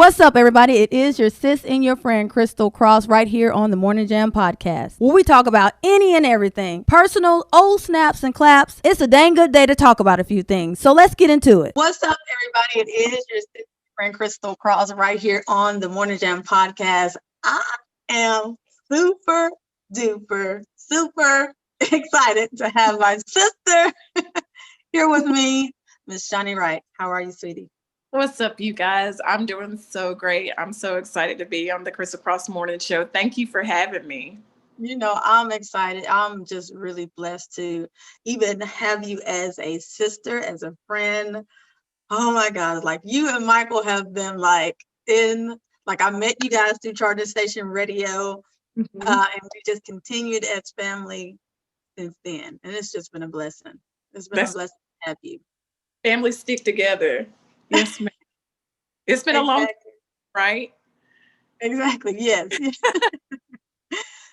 What's up, everybody? It is your sis and your friend, Crystal Cross, right here on the Morning Jam podcast, where we talk about any and everything. Personal, old snaps and claps. It's a dang good day to talk about a few things. So let's get into it. What's up, everybody? It is your sis and friend, Crystal Cross, right here on the Morning Jam podcast. I am super excited to have my sister here with me, Miss Shawny Wright. How are you, sweetie? What's up, you guys? I'm doing so great. I'm so excited to be on the Crystal Cross Morning Show. Thank you for having me. You know, I'm excited. I'm just really blessed to even have you as a sister, as a friend. Oh my God, like you and Michael have been like I met you guys through Charter Station Radio, and we just continued as family since then. And it's just been a blessing. It's been a blessing to have you. Families stick together. Yes, ma'am. It's been a long time, right? Exactly, yes.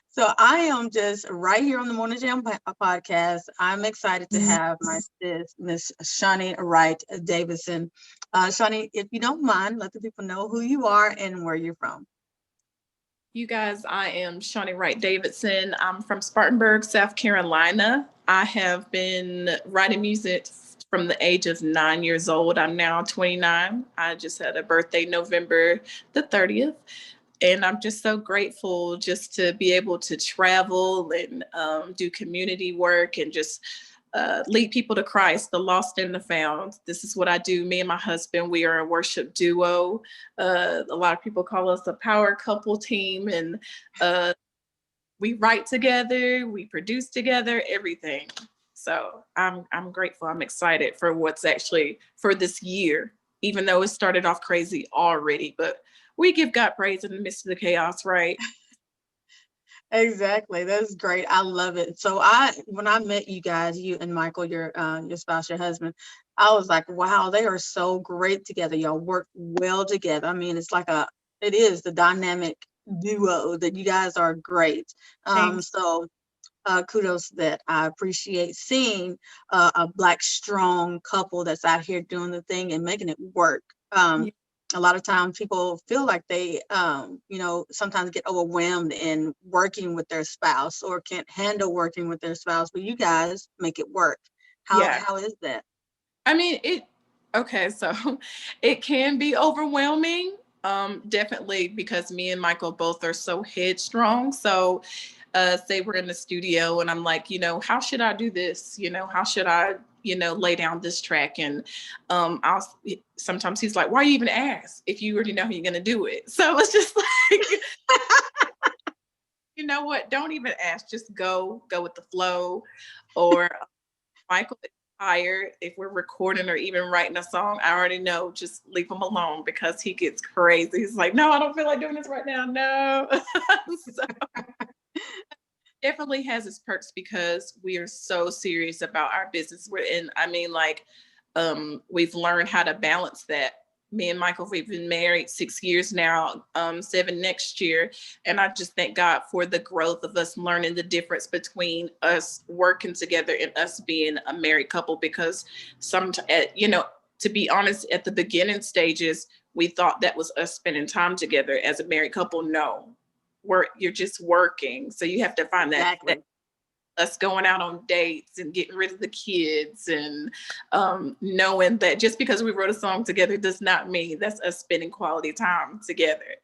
So I am just right here on the Morning Jam podcast. I'm excited to have my sis, Miss Shawny Wright Davidson. Shawny, if you don't mind, let the people know who you are and where you're from. You guys, I am Shawny Wright Davidson. I'm from Spartanburg, South Carolina. I have been writing music from the age of 9 years old. I'm now 29. I just had a birthday November the 30th. And I'm just so grateful just to be able to travel and do community work and just lead people to Christ, the lost and the found. This is what I do. Me and my husband, we are a worship duo. A lot of people call us a power couple team. And we write together, we produce together, everything. So I'm grateful. I'm excited for what's actually for this year, even though it started off crazy already. But we give God praise in the midst of the chaos, right? Exactly. That's great. I love it. So when I met you guys, you and Michael, your spouse, your husband, I was like, wow, they are so great together. Y'all work well together. I mean, it is the dynamic duo that you guys are great. So kudos that I appreciate seeing a Black strong couple that's out here doing the thing and making it work. A lot of times people feel like they, sometimes get overwhelmed in working with their spouse or can't handle working with their spouse, but you guys make it work. How is that? I mean, so it can be overwhelming. Definitely because me and Michael both are so headstrong. So say we're in the studio and I'm like, how should I do this? How should I, lay down this track? And sometimes he's like, why you even ask if you already know how you're going to do it? So it's just like, you know what? Don't even ask. Just go with the flow. Or Michael is tired. If we're recording or even writing a song, I already know, just leave him alone because he gets crazy. He's like, no, I don't feel like doing this right now. No. So, definitely has its perks because we are so serious about our business. We've learned how to balance that. Me and Michael, we've been married 6 years now, 7 next year. And I just thank God for the growth of us learning the difference between us working together and us being a married couple. Because to be honest, at the beginning stages, we thought that was us spending time together. As a married couple, no. You're just working. So you have to find that us going out on dates and getting rid of the kids and knowing that just because we wrote a song together does not mean that's us spending quality time together.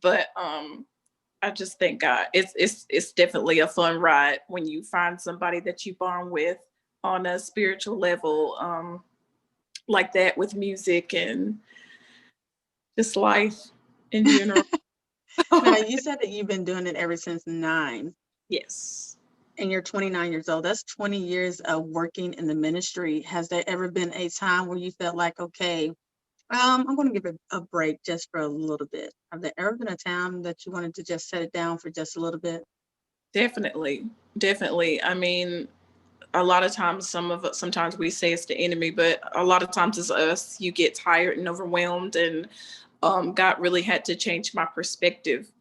But I just thank God. It's definitely a fun ride when you find somebody that you bond with on a spiritual level, like that, with music and just life in general. Now, you said that you've been doing it ever since 9. Yes. And you're 29 years old. That's 20 years of working in the ministry. Has there ever been a time where you felt like, okay, I'm going to give it a break just for a little bit? Have there ever been a time that you wanted to just set it down for just a little bit? Definitely. I mean, a lot of times, sometimes we say it's the enemy, but a lot of times it's us. You get tired and overwhelmed, and God really had to change my perspective.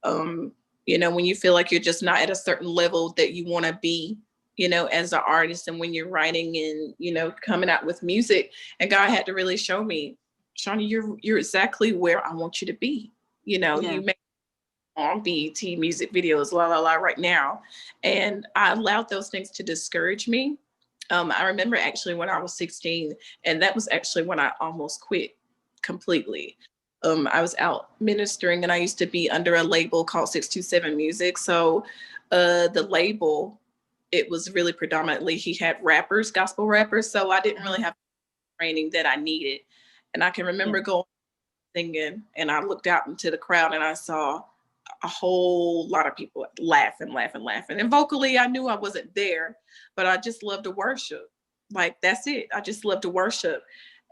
When you feel like you're just not at a certain level that you want to be, as an artist, and when you're writing and, coming out with music, and God had to really show me, Shawny, you're exactly where I want you to be. You know, Yeah. you make on BET music videos, right now. And I allowed those things to discourage me. I remember actually when I was 16, and that was actually when I almost quit completely. I was out ministering, and I used to be under a label called 627 Music. So the label, it was really predominantly, he had rappers, gospel rappers. So I didn't really have training that I needed. And I can remember going singing, and I looked out into the crowd and I saw a whole lot of people laughing. And vocally, I knew I wasn't there, but I just love to worship. Like, that's it. I just love to worship.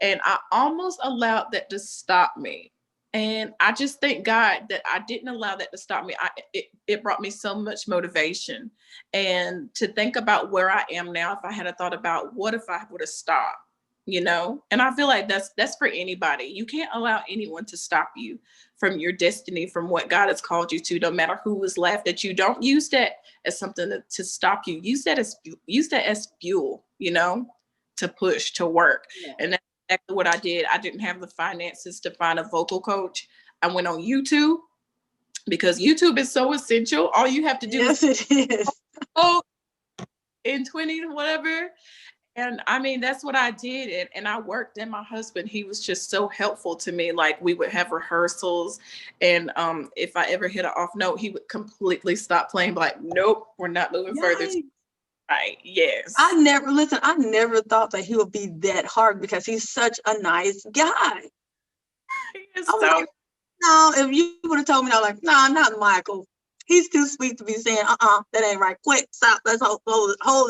And I almost allowed that to stop me. And I just thank God that I didn't allow that to stop me. It brought me so much motivation. And to think about where I am now, if I had a thought about what if I would have stopped, you know? And I feel like that's for anybody. You can't allow anyone to stop you from your destiny, from what God has called you to, no matter who has laughed at you. Don't use that as something to stop you. Use that as fuel, you know, to push, to work. Yeah. And that's exactly what I did. I didn't have the finances to find a vocal coach. I went on YouTube, because YouTube is so essential. All you have to do is it is. In 20 whatever. And I mean, that's what I did. And I worked. And my husband, he was just so helpful to me. Like, we would have rehearsals. And if I ever hit an off note, he would completely stop playing. Like, nope, we're not moving further. Right. Yes. I never thought that he would be that hard, because he's such a nice guy. He is so. Like, no, if you would have told me, I was like, no, not Michael. He's too sweet to be saying, that ain't right. Quick, stop. Let's hold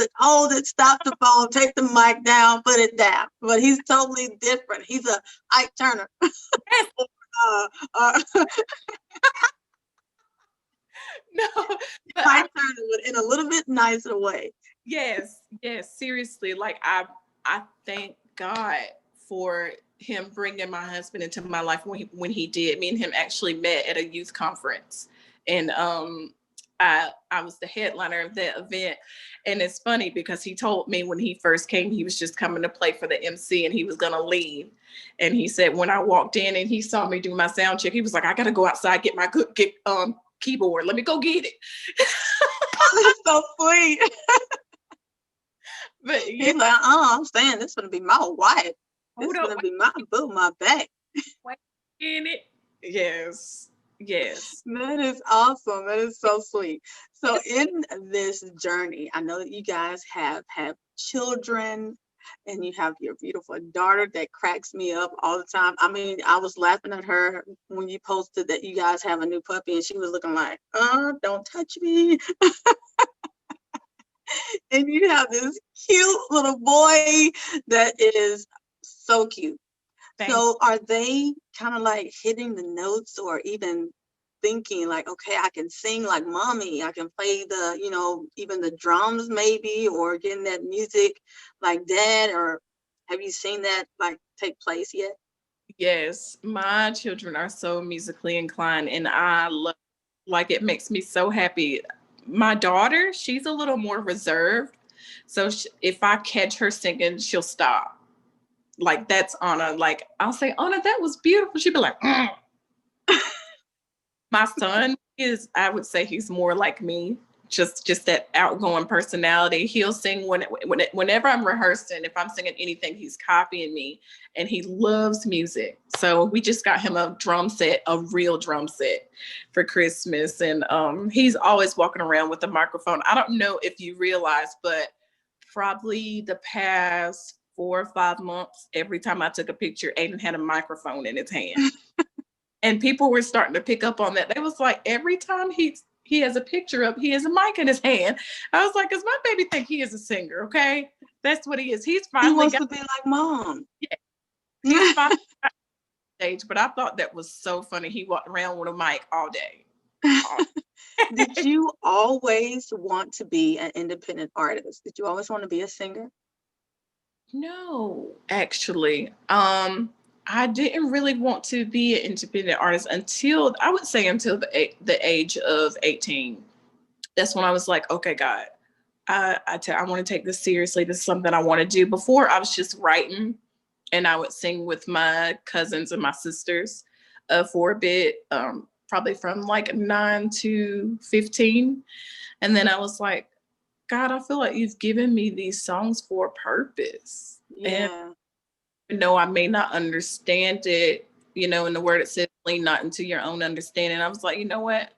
it. Stop the phone. Take the mic down. Put it down. But he's totally different. He's a Ike Turner. No, but Ike Turner, but in a little bit nicer way. Yes, seriously. Like, I thank God for him bringing my husband into my life when he did. Me and him actually met at a youth conference. And I was the headliner of that event. And it's funny, because he told me when he first came, he was just coming to play for the MC and he was going to leave. And he said, when I walked in and he saw me do my sound check, he was like, I got to go outside, get my keyboard. Let me go get it. That's so sweet. But he's like, I'm saying this is going to be my wife. This is going to be my boo, my back. In it. Yes. That is awesome. That is so sweet. So in this journey, I know that you guys have children, and you have your beautiful daughter that cracks me up all the time. I mean, I was laughing at her when you posted that you guys have a new puppy, and she was looking like, don't touch me. And you have this cute little boy that is so cute. So are they kind of like hitting the notes, or even thinking like, okay, I can sing like mommy, I can play the, even the drums maybe, or getting that music like dad? Or have you seen that like take place yet? Yes, my children are so musically inclined, and I love, like, it makes me so happy. My daughter, she's a little more reserved. So if I catch her singing, she'll stop. Like, that's Anna. Like, I'll say, Anna, that was beautiful. She'd be like, My son I would say he's more like me. Just that outgoing personality. He'll sing whenever I'm rehearsing. If I'm singing anything, he's copying me, and he loves music. So we just got him a drum set, a real drum set for Christmas. And he's always walking around with a microphone. I don't know if you realize, but probably the past 4 or 5 months, every time I took a picture, Aiden had a microphone in his hand. And people were starting to pick up on that. They was like, every time he has a picture up, he has a mic in his hand. I was like, because my baby think he is a singer, okay? That's what he is. He's finally he wants to be like mom. Yeah. He's finally got stage, but I thought that was so funny. He walked around with a mic all day. Did you always want to be an independent artist? Did you always want to be a singer? No, actually. I didn't really want to be an independent artist until the age of 18. That's when I was like, okay, God, I want to take this seriously. This is something I want to do. Before, I was just writing and I would sing with my cousins and my sisters for a bit, probably from like 9 to 15. And then I was like, God, I feel like you've given me these songs for a purpose. And Yeah. I may not understand it, in the word it says, lean not into your own understanding. I was like, you know what?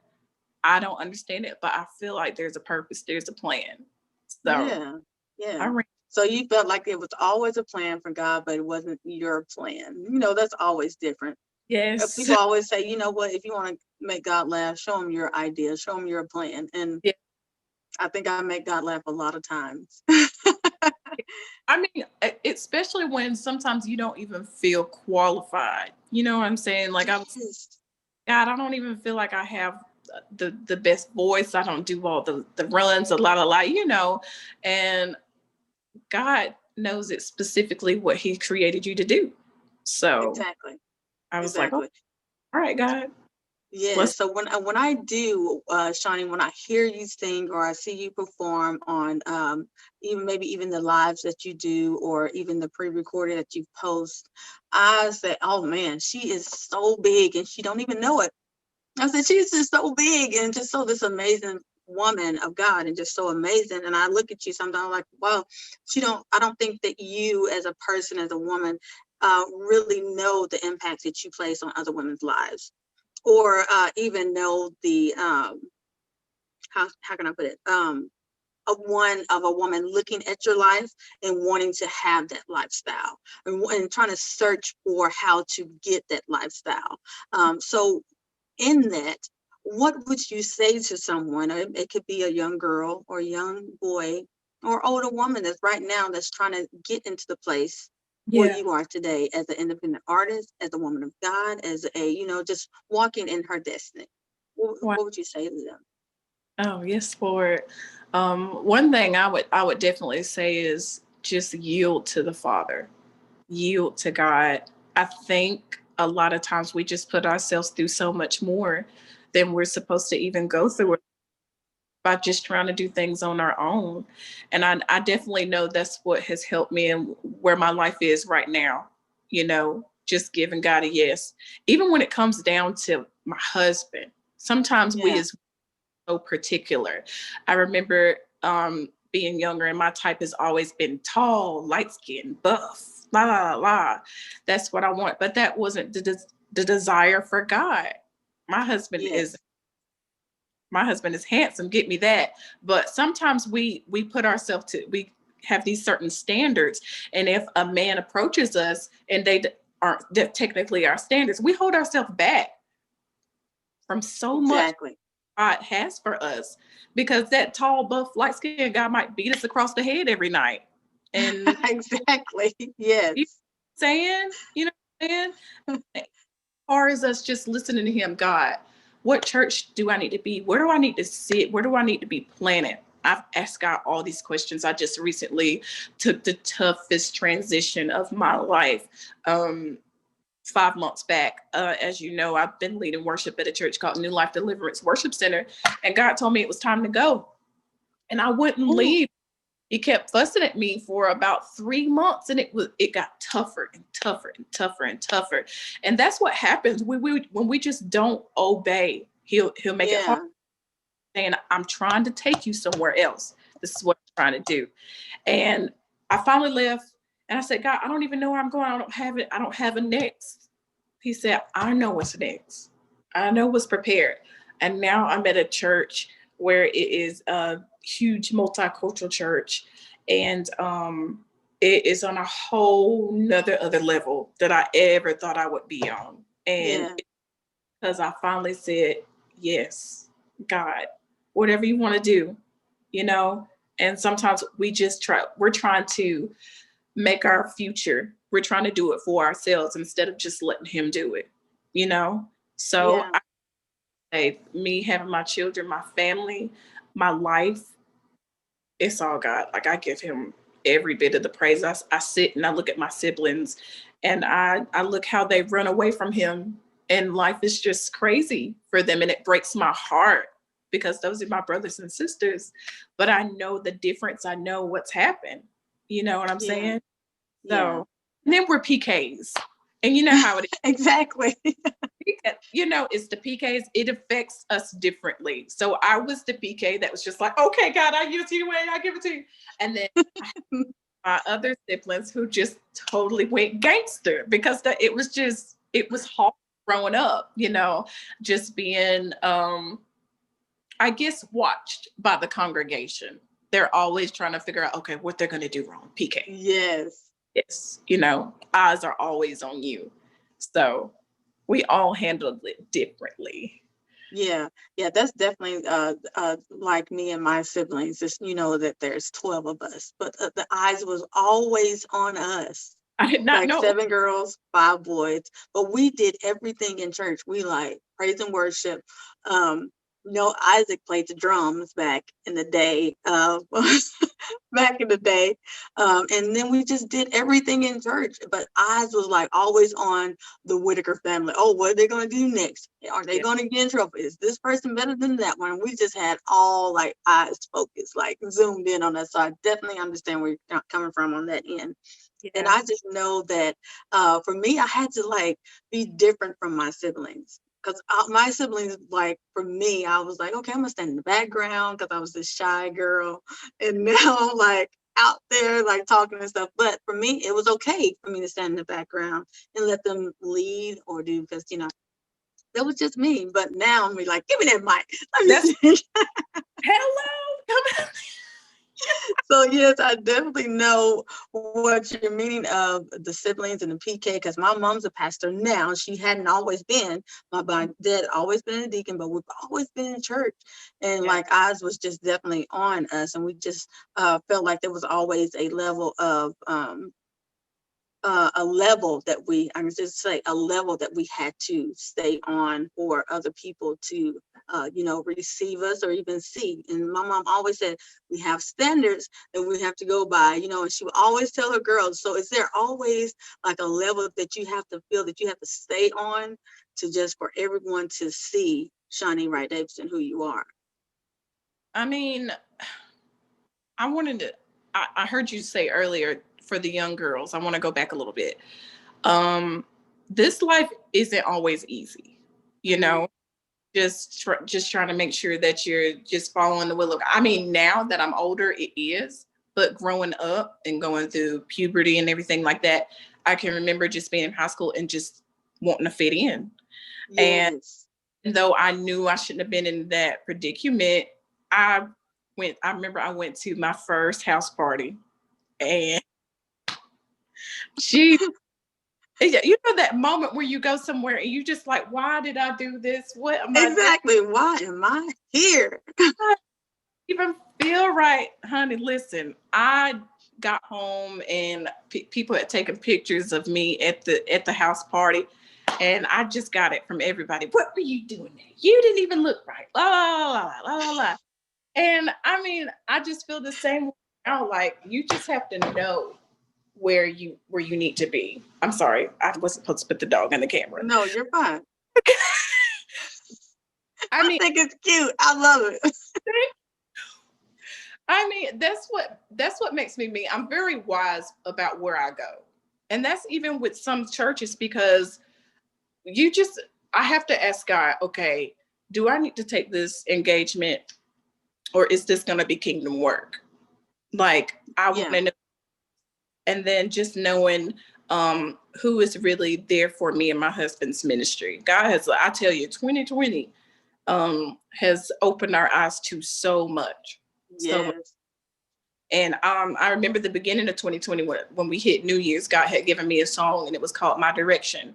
I don't understand it, but I feel like there's a purpose, there's a plan. So Yeah. Yeah. I ran. So you felt like it was always a plan for God, but it wasn't your plan. That's always different. Yes. People always say, you know what, if you want to make God laugh, show him your idea, show him your plan. And Yeah. I think I make God laugh a lot of times. I mean, especially when sometimes you don't even feel qualified. You know what I'm saying? Like Yes. God, I don't even feel like I have the best voice. I don't do all the runs, a lot, and God knows it specifically what he created you to do. So Exactly. I was like, oh, Exactly. all right, God. Yeah. So when I do, Shawny, when I hear you sing or I see you perform on even the lives that you do or even the pre-recorded that you post, I say, oh man, she is so big and she don't even know it. I said, she's just so big and just so this amazing woman of God and just so amazing. And I look at you sometimes like, wow, I don't think that you as a person, as a woman, really know the impact that you place on other women's lives or even know the, how can I put it? Of a woman looking at your life and wanting to have that lifestyle and trying to search for how to get that lifestyle. So in that, what would you say to someone? It could be a young girl or a young boy or older woman that's right now that's trying to get into the place where Yeah. you are today as an independent artist, as a woman of God, as just walking in her destiny. Wow. What would you say to them? Oh, yes, Lord. One thing I would definitely say is just yield to the Father, yield to God. I think a lot of times we just put ourselves through so much more than we're supposed to even go through by just trying to do things on our own. And I definitely know that's what has helped me and where my life is right now, just giving God a yes. Even when it comes down to my husband, sometimes we Yeah. as so particular. I remember being younger and my type has always been tall, light skinned, buff, la la la la. That's what I want. But that wasn't the desire for God. My husband is Yes. my husband is handsome, get me that. But sometimes we we have these certain standards. And if a man approaches us and they aren't technically our standards, we hold ourselves back from so much Exactly. God has for us because that tall, buff, light skinned guy might beat us across the head every night. And Exactly. Yes. you know saying, what I'm saying? As far as us just listening to him, God, what church do I need to be? Where do I need to sit? Where do I need to be planted? I've asked God all these questions. I just recently took the toughest transition of my life. 5 months back. As you know, I've been leading worship at a church called New Life Deliverance Worship Center, and God told me it was time to go, and I wouldn't Ooh. leave. He kept fussing at me for about 3 months, and it got tougher and tougher and tougher and tougher. And that's what happens when we just don't obey. He'll make it hard, Yeah. saying, "I'm trying to take you somewhere else. This is what I'm trying to do." And I finally left, and I said, God, I don't even know where I'm going. I don't have it. I don't have a next. He said, I know what's next. I know what's prepared. And now I'm at a church where it is a huge multicultural church. And it is on a whole nother other level that I ever thought I would be on. And Yeah. because I finally said, yes, God, whatever you want to do, you know. And sometimes we're trying to make our future, we're trying to do it for ourselves instead of just letting him do it, you know. So Yeah. I say me having my children, my family, my life, it's all God. Like I give him every bit of the praise. I sit and I look at my siblings and I look how they run away from him, and life is just crazy for them, and it breaks my heart because those are my brothers and sisters. But I know the difference. I know what's happened. You know what I'm Yeah. saying? Yeah. So And then we're PKs. And you know how it is. Exactly. You know, it's the PKs. It affects us differently. So I was the PK that was just like, okay, God, I give it to you anyway. I give it to you. And then my other siblings who just totally went gangster because it was hard growing up, you know, just being, I guess, watched by the congregation. They're always trying to figure out, okay, what they're going to do wrong. PK. Yes. Yes. You know, eyes are always on you. So we all handled it differently. Yeah. Yeah. That's definitely like me and my siblings. Just, you know, that there's 12 of us, but the eyes was always on us. I did not Like know. 7 girls, 5 boys, but we did everything in church. We like praise and worship. You know, Isaac played the drums back in the day, back in the day. And then we just did everything in church. But eyes was like always on the Whitaker family. Oh, what are they going to do next? Are they going to get in trouble? Is this person better than that one? We just had all like eyes focused, like zoomed in on us. So I definitely understand where you're coming from on that end. Yeah. And I just know that for me, I had to like be different from my siblings. Because my siblings, like, for me, I was like, okay, I'm going to stand in the background because I was this shy girl. And now I'm, like, out there, like, talking and stuff. But for me, it was okay for me to stand in the background and let them lead or do, because, you know, that was just me. But now I'm like, give me that mic. Hello, come on. So, yes, I definitely know what you're meaning of the siblings and the PK, because my mom's a pastor now. She hadn't always been. My dad always been a deacon, but we've always been in church. And like eyes was just definitely on us. And we just felt like there was always a level of a level that we had to stay on for other people to, you know, receive us or even see. And my mom always said, we have standards that we have to go by, you know, and she would always tell her girls, so is there always like a level that you have to feel that you have to stay on to just for everyone to see Shawny Wright Davidson, who you are? I mean, I heard you say earlier, for the young girls, I want to go back a little bit. This life isn't always easy, you know, just trying to make sure that you're just following the will of God. I mean, now that I'm older, it is, but growing up and going through puberty and everything like that, I can remember just being in high school and just wanting to fit in. Yes. And though I knew I shouldn't have been in that predicament, I remember I went to my first house party, and you know that moment where you go somewhere and you just like, why did I do this? What am I doing? Why am I here? I even feel right, honey. Listen, I got home and people had taken pictures of me at the house party, and I just got it from everybody. What were you doing there? You didn't even look right. La la la la la la. And I mean, I just feel the same way now. Like, you just have to know where you need to be. I'm sorry, I wasn't supposed to put the dog on the camera. No, you're fine. I think it's cute. I love it. I mean, that's what makes me me. I'm very wise about where I go. And that's even with some churches, because I have to ask God, okay, do I need to take this engagement, or is this going to be kingdom work? Like, I want to know. And then just knowing who is really there for me and my husband's ministry. God has, I tell you, 2020 has opened our eyes to so much. Yes. So much. And I remember the beginning of 2020 when we hit New Year's, God had given me a song, and it was called My Direction.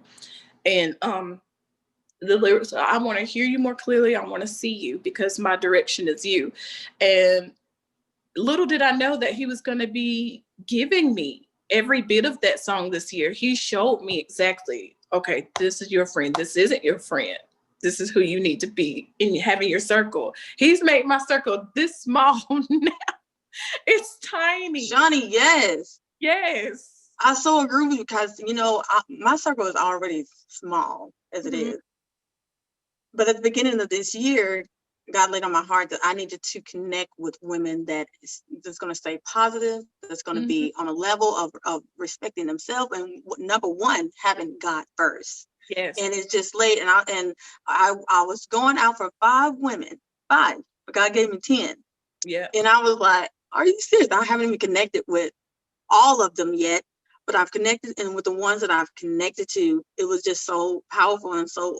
And the lyrics, I want to hear you more clearly. I want to see you, because my direction is you. And little did I know that he was going to be giving me every bit of that song this year. He showed me exactly, okay, this is your friend. This isn't your friend. This is who you need to be in having your circle. He's made my circle this small now. It's tiny. Shawny, yes. Yes. I so agree with you, because, you know, my circle is already small as it is. But at the beginning of this year, God laid on my heart that I needed to connect with women that's going to stay positive, that's going to Mhm. be on a level of respecting themselves, and number one, having God first. Yes. And it's just late, and I was going out for 5 women, 5, but God gave me 10, Yeah. and I was like, "Are you serious?" I haven't even connected with all of them yet, but I've connected, and with the ones that I've connected to, it was just so powerful and so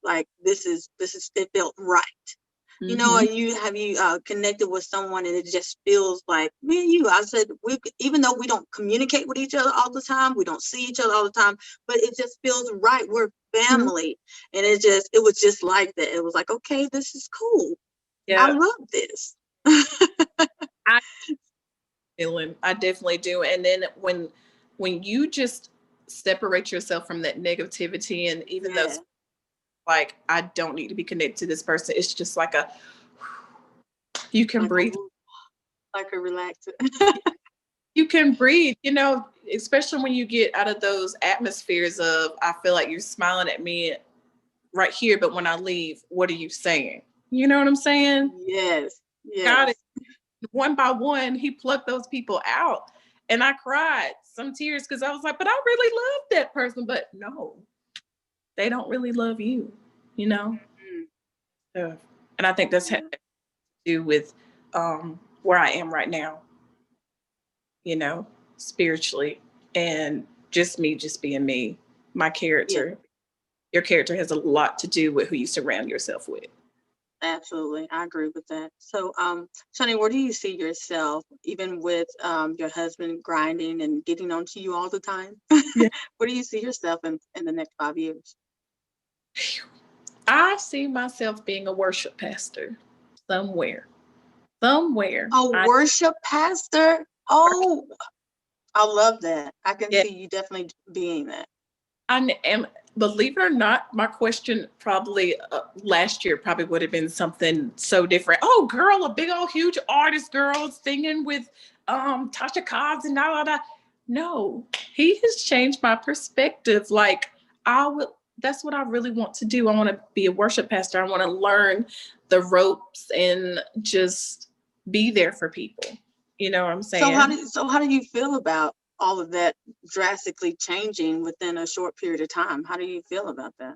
like this is it felt right. You know, Mhm. you connected with someone and it just feels like me and you. I said even though we don't communicate with each other all the time, we don't see each other all the time, but it just feels right. We're Mhm. family, and it was just like that. It was like, okay, this is cool. I Yeah. love this. I feeling. I definitely do. And then when you just separate yourself from that negativity, and even Yeah, those like I don't need to be connected to this person, it's just like a you can like breathe. a relax. You can breathe, especially when you get out of those atmospheres of I feel like you're smiling at me right here, but when I leave, what are you saying? You know what I'm saying? Yes, God, yes. one by one, he plucked those people out. And I cried some tears because I was like, but I really love that person. But no, they don't really love you, you know? Mm. So, and I think that's had to do with where I am right now, you know, spiritually, and just me, just being me, my Yeah, character. Your character has a lot to do with who you surround yourself with. absolutely. I agree with that. So, Shawny, where do you see yourself, even with your husband grinding and getting onto you all the time? Yeah. Where do you see yourself in the next 5 years? I see myself being a worship pastor somewhere. Somewhere. A worship pastor? Oh, I love that. I can Yeah, see you definitely being that. I am. Believe it or not, my question probably last year probably would have been something so different. Oh, girl, a big old huge artist girl singing with Tasha Cobbs and all that. No, he has changed my perspective. Like I would. That's what I really want to do. I want to be a worship pastor. I want to learn the ropes and just be there for people. You know what I'm saying? So how do you feel about all of that drastically changing within a short period of time? How do you feel about that?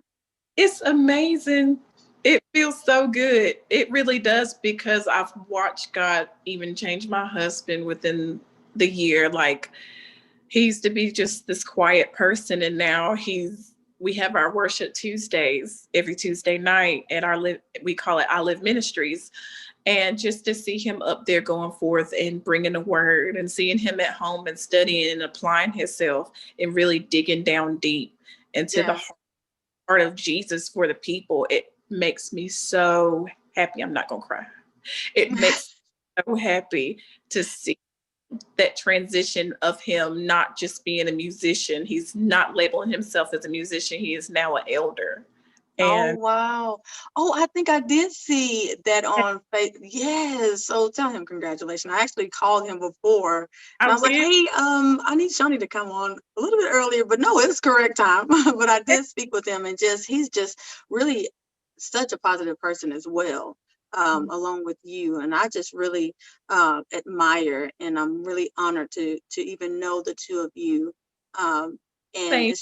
It's amazing. It feels so good. It really does, because I've watched God even change my husband within the year. Like he used to be just this quiet person, and now we have our worship Tuesdays every Tuesday night at we call it I Live Ministries. And just to see him up there going forth and bringing the word, and seeing him at home and studying and applying himself and really digging down deep into the Yes. heart of Jesus for the people, it makes me so happy. I'm not gonna cry. It makes me so happy to see that transition of him not just being a musician. He's not labeling himself as a musician. He is now an elder. Oh And wow. Oh, I think I did see that on Facebook. Yes. So tell him congratulations. I actually called him before and I I was like, did. hey, I need Shawny to come on a little bit earlier, but no, it's correct time. But I did speak with him, and he's just really such a positive person as well. Along with you, and I just really admire, and I'm really honored to even know the two of you. And Same.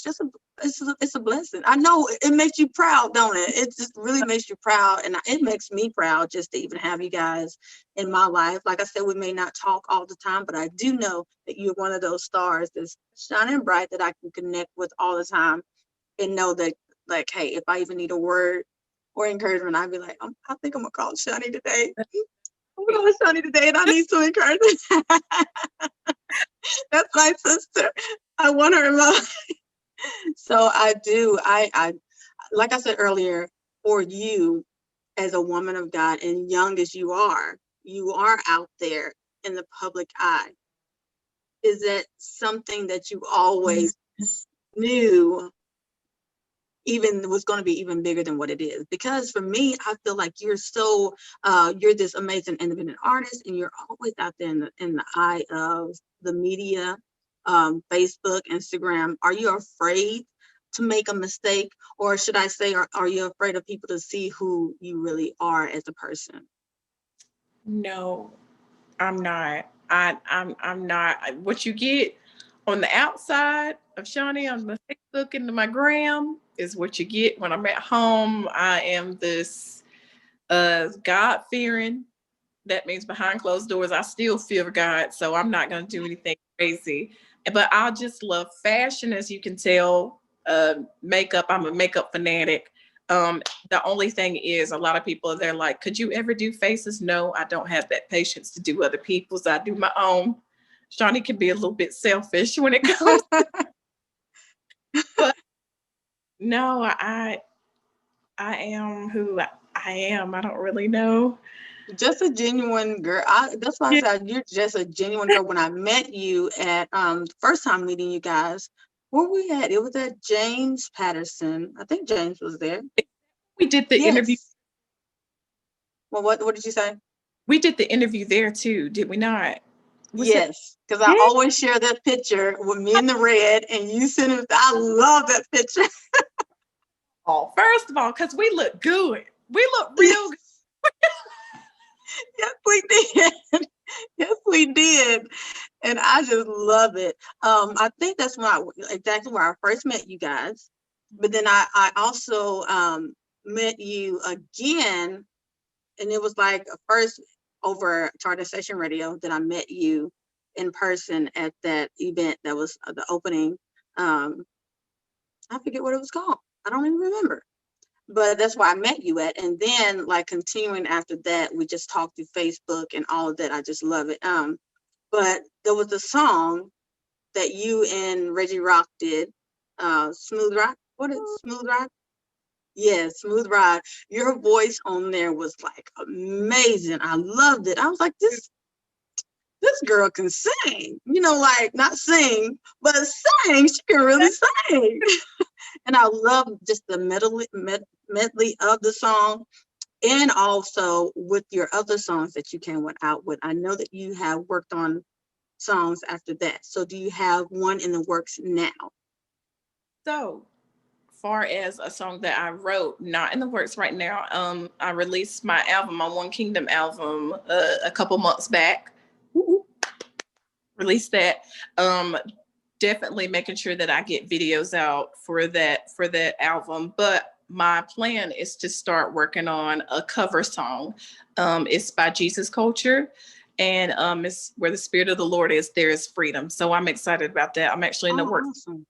it's a blessing. I know it makes you proud, don't it? It just really makes you proud, and it makes me proud just to even have you guys in my life. Like I said, we may not talk all the time, but I do know that you're one of those stars that's shining bright that I can connect with all the time, and know that, like, hey, if I even need a word or encouragement, I'd be like, I think I'm gonna call Shawny today. I'm gonna call Shawny today, and I need some encouragement. That's my sister. I want her in my life. So I do. I like I said earlier, for you as a woman of God and young as you are out there in the public eye. Is that something that you always knew even was going to be even bigger than what it is? Because for me, I feel like you're this amazing independent artist, and you're always out there in the eye of the media, Facebook, Instagram. Are you afraid to make a mistake, or should I say, are you afraid of people to see who you really are as a person? No, I'm not. I'm not. What you get on the outside of Shawny on the Facebook and my gram is what you get when I'm at home. I am this God fearing. That means behind closed doors, I still fear God, so I'm not going to do anything crazy. But I just love fashion, as you can tell. Makeup, I'm a makeup fanatic. The only thing is, a lot of people, they're like, could you ever do faces? No, I don't have that patience to do other people's. I do my own. Shawny can be a little bit selfish when it comes, but no, I am who I am. I don't really know. Just a genuine girl. That's why I said you're just a genuine girl. When I met you at first time meeting you guys, where we at? It was at James Patterson. I think James was there. We did the interview. Yes. Well, what did you say? We did the interview there too, did we not? Yes, because I always share that picture with me in the red, and you sent it. I love that picture. Oh, first of all, because we look good. We look real good. Yes, we did. Yes, we did. And I just love it. I think that's exactly where I first met you guys. But then I also met you again, and it was like first over Charter Station Radio. Then I met you in person at that event that was the opening. I forget what it was called. I don't even remember. But that's where I met you at. And then like continuing after that, we just talked through Facebook and all of that. I just love it. But there was a song that you and Reggie Rock did, Smooth Rock. What is Smooth Rock? Yeah, Smooth Ride. Your voice on there was like amazing. I loved it. I was like, this girl can sing. Like not sing, but sing. She can really sing. And I love just the medley of the song, and also with your other songs that you came out with. I know that you have worked on songs after that. So do you have one in the works now? So far as a song that I wrote, not in the works right now. I released my album, my One Kingdom album, a couple months back. Released that. Definitely making sure that I get videos out for that album. But my plan is to start working on a cover song. It's by Jesus Culture, and it's Where the Spirit of the Lord is, there is freedom. So I'm excited about that. I'm actually in the work. Awesome.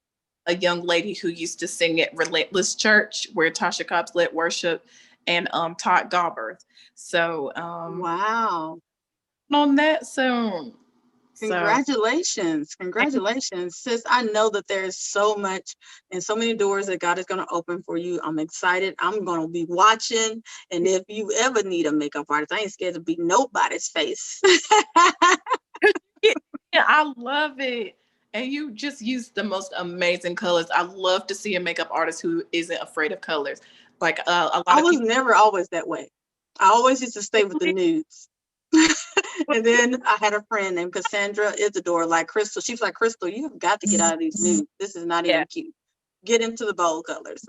A young lady who used to sing at Relentless Church, where Tasha Cobbs led worship, and Todd Galbraith. So wow. On that soon. Congratulations. Sis. I know that there's so much and so many doors that God is going to open for you. I'm excited. I'm going to be watching. And if you ever need a makeup artist, I ain't scared to beat nobody's face. Yeah, I love it. And you just use the most amazing colors. I love to see a makeup artist who isn't afraid of colors. Like a lot I of was people. never always that way. I always used to stay with the nudes. And then I had a friend named Cassandra Isidore, like Crystal. She's like, Crystal, you have got to get out of these nudes. This is not even cute. Get into the bold colors.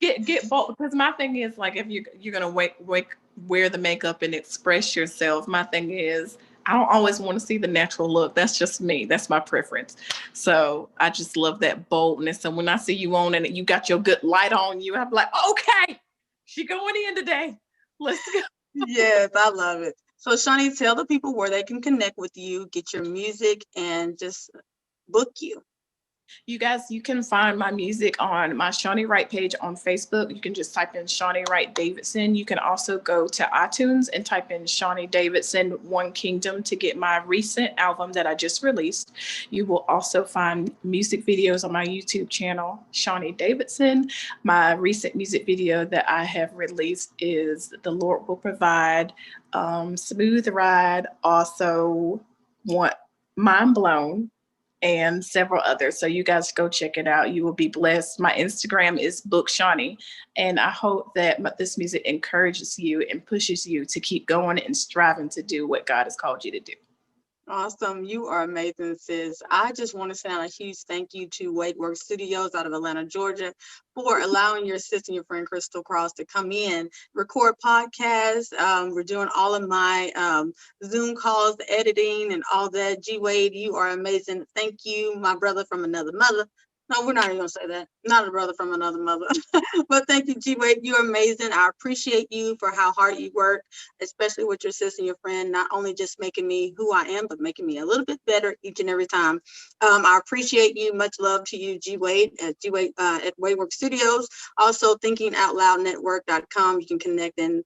Get bold, because my thing is, like, if you're gonna wear the makeup and express yourself, my thing is, I don't always want to see the natural look. That's just me. That's my preference. So I just love that boldness. And when I see you on and you got your good light on you, I'm like, okay, she going in today. Let's go. Yes, I love it. So Shawny, tell the people where they can connect with you, get your music, and just book you. You guys, you can find my music on my Shawny Wright page on Facebook. You can just type in Shawny Wright Davidson. You can also go to iTunes and type in Shawny Davidson One Kingdom to get my recent album that I just released. You will also find music videos on my YouTube channel, Shawny Davidson. My recent music video that I have released is The Lord Will Provide, Smooth Ride, also Mind Blown, and several others. So you guys go check it out. You will be blessed. My Instagram is Book Shawny, and I hope that this music encourages you and pushes you to keep going and striving to do what God has called you to do. Awesome. You are amazing, sis. I just want to send out a huge thank you to WadeWorksStudios out of Atlanta, Georgia, for allowing your sis and your friend Crystal Cross to come in, record podcasts. We're doing all of my Zoom calls, the editing, and all that. G Wade, you are amazing. Thank you, my brother from another mother. No, we're not even going to say that. Not a brother from another mother. But thank you, G Wade. You're amazing. I appreciate you for how hard you work, especially with your sister and your friend, not only just making me who I am, but making me a little bit better each and every time. I appreciate you. Much love to you, G Wade at WadeWorks Studios. Also, thinkingoutloudnetwork.com. You can connect and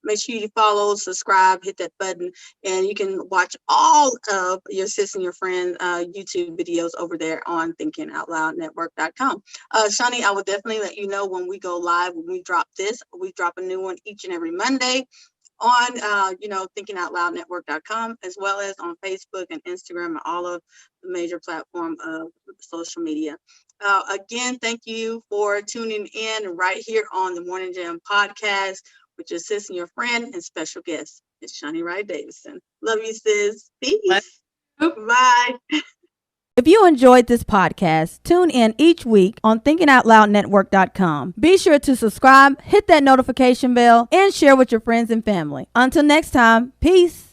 make sure you follow, subscribe, hit that button, and you can watch all of your sis and your friend YouTube videos over there on thinkingoutloudnetwork.com. Shawny, I will definitely let you know when we go live, when we drop this. We drop a new one each and every Monday on thinkingoutloudnetwork.com, as well as on Facebook and Instagram and all of the major platform of social media. Again, thank you for tuning in right here on the Morning Jam podcast with your sis and your friend and special guest. It's Shawny Wright Davidson. Love you, sis. Peace. Bye. If you enjoyed this podcast, tune in each week on thinkingoutloudnetwork.com. Be sure to subscribe, hit that notification bell, and share with your friends and family. Until next time, peace.